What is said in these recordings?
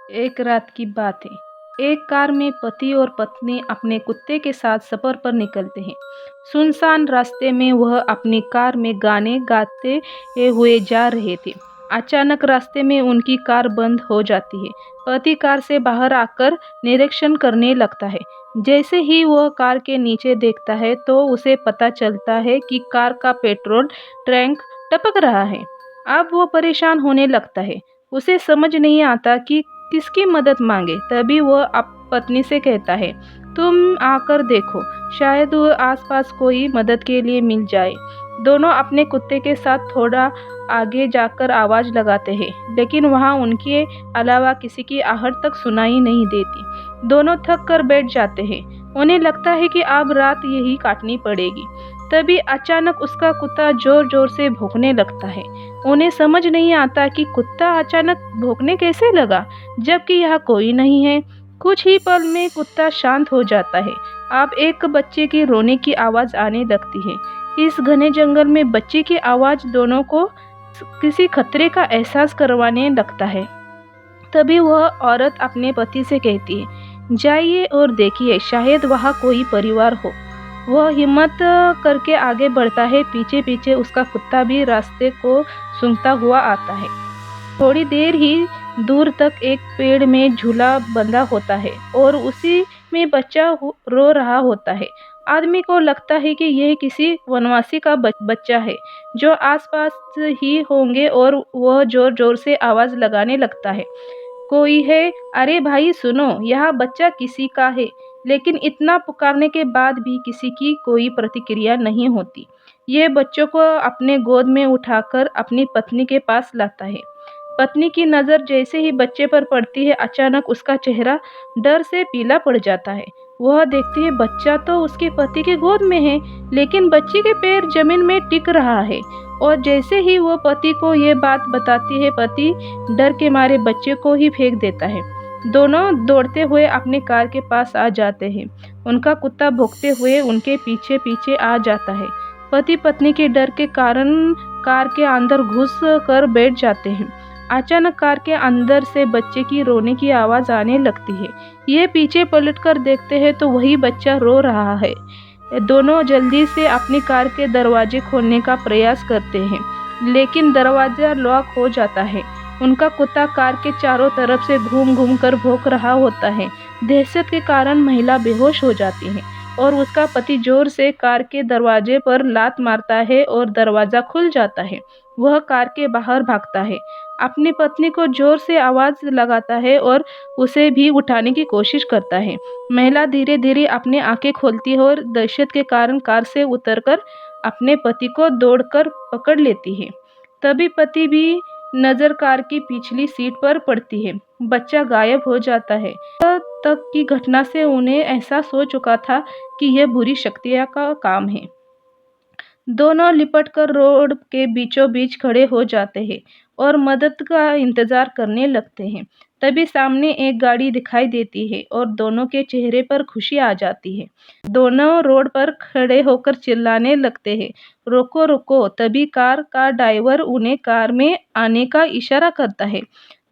एक रात की बात है। एक कार में पति और पत्नी अपने कुत्ते के साथ सफर पर निकलते हैं। सुनसान रास्ते में वह अपनी कार में गाने गाते हुए जा रहे थे। अचानक रास्ते में उनकी कार बंद हो जाती है। पति कार से बाहर आकर निरीक्षण करने लगता है। जैसे ही वह कार के नीचे देखता है तो उसे पता चलता है कि कार का पेट्रोल टैंक टपक रहा है। अब वो परेशान होने लगता है। उसे समझ नहीं आता कि किसकी मदद मांगे। तभी वह पत्नी से कहता है, तुम आकर देखो, शायद वो आसपास कोई मदद के लिए मिल जाए। दोनों अपने कुत्ते के साथ थोड़ा आगे जाकर आवाज लगाते हैं, लेकिन वहां उनके अलावा किसी की आहट तक सुनाई नहीं देती। दोनों थक कर बैठ जाते हैं। उन्हें लगता है कि अब रात यही काटनी पड़ेगी। तभी अचानक उसका कुत्ता जोर जोर से भौंकने लगता है। उन्हें समझ नहीं आता कि कुत्ता अचानक भौंकने कैसे लगा, जबकि यहाँ कोई नहीं है। कुछ ही पल में कुत्ता शांत हो जाता है। अब एक बच्चे की रोने की आवाज आने लगती है। इस घने जंगल में बच्चे की आवाज दोनों को किसी खतरे का एहसास करवाने लगता है। तभी वह औरत अपने पति से कहती है, जाइए और देखिए, शायद वहाँ कोई परिवार हो। वह हिम्मत करके आगे बढ़ता है। पीछे पीछे उसका कुत्ता भी रास्ते को सूंघता हुआ आता है। थोड़ी देर ही दूर तक एक पेड़ में झूला बंधा होता है और उसी में बच्चा रो रहा होता है। आदमी को लगता है कि यह किसी वनवासी का बच्चा है जो आसपास ही होंगे, और वह जोर जोर से आवाज लगाने लगता है, कोई है, अरे भाई सुनो, यह बच्चा किसी का है। लेकिन इतना पुकारने के बाद भी किसी की कोई प्रतिक्रिया नहीं होती। यह बच्चों को अपने गोद में उठाकर अपनी पत्नी के पास लाता है। पत्नी की नज़र जैसे ही बच्चे पर पड़ती है, अचानक उसका चेहरा डर से पीला पड़ जाता है। वह देखती है बच्चा तो उसके पति के गोद में है, लेकिन बच्ची के पैर जमीन में टिक रहा है। और जैसे ही वो पति को ये बात बताती है, पति डर के मारे बच्चे को ही फेंक देता है। दोनों दौड़ते हुए अपने कार के पास आ जाते हैं। उनका कुत्ता भौंकते हुए उनके पीछे पीछे आ जाता है। पति पत्नी के डर के कारण कार के अंदर घुस कर बैठ जाते हैं। अचानक कार के अंदर से बच्चे की रोने की आवाज आने लगती है। ये पीछे पलटकर देखते हैं तो वही बच्चा रो रहा है। दोनों जल्दी से अपनी कार के दरवाजे खोलने का प्रयास करते हैं, लेकिन दरवाजा लॉक हो जाता है। उनका कुत्ता कार के चारों तरफ से घूम घूम कर भौंक रहा होता है। दहशत के कारण महिला बेहोश हो जाती है और उसका पति जोर से कार के दरवाजे पर लात मारता है और दरवाजा खुल जाता है। वह कार के बाहर भागता है, अपनी पत्नी को जोर से आवाज लगाता है और उसे भी उठाने की कोशिश करता है। महिला धीरे धीरे अपनी आंखें खोलती है और दहशत के कारण कार से उतरकर अपने पति को दौड़कर पकड़ लेती है। तभी पति भी नजर कार की पिछली सीट पर पड़ती है। बच्चा गायब हो जाता है। तक की घटना से उन्हें एहसास हो चुका था कि यह बुरी शक्तियां का काम है। दोनों लिपटकर रोड के बीचों बीच खड़े हो जाते हैं और मदद का इंतजार करने लगते हैं। तभी सामने एक गाड़ी दिखाई देती है और दोनों के चेहरे पर खुशी आ जाती है। दोनों रोड पर खड़े होकर चिल्लाने लगते हैं, रोको रोको। तभी कार का ड्राइवर उन्हें कार में आने का इशारा करता है।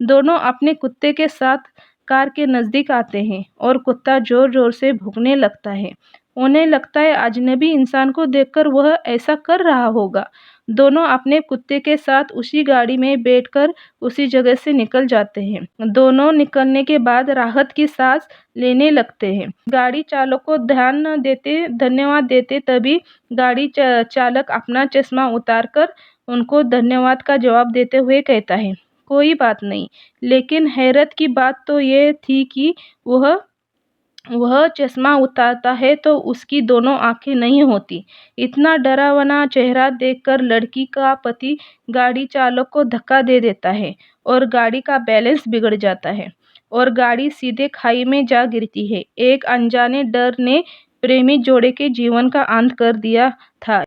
दोनों अपने कुत्ते के साथ कार के नज़दीक आते हैं और कुत्ता जोर जोर से भौंकने लगता है। उन्हें लगता है अजनबी इंसान को देखकर वह ऐसा कर रहा होगा। दोनों अपने कुत्ते के साथ उसी गाड़ी में बैठकर उसी जगह से निकल जाते हैं। दोनों निकलने के बाद राहत की सांस लेने लगते हैं। गाड़ी चालक को धन्यवाद देते तभी गाड़ी चालक अपना चश्मा उतारकर उनको धन्यवाद का जवाब देते हुए कहता है, कोई बात नहीं। लेकिन हैरत की बात तो ये थी कि वह चश्मा उतारता है तो उसकी दोनों आंखें नहीं होती। इतना डरावना चेहरा देखकर लड़की का पति गाड़ी चालक को धक्का दे देता है और गाड़ी का बैलेंस बिगड़ जाता है और गाड़ी सीधे खाई में जा गिरती है। एक अनजाने डर ने प्रेमी जोड़े के जीवन का अंत कर दिया था।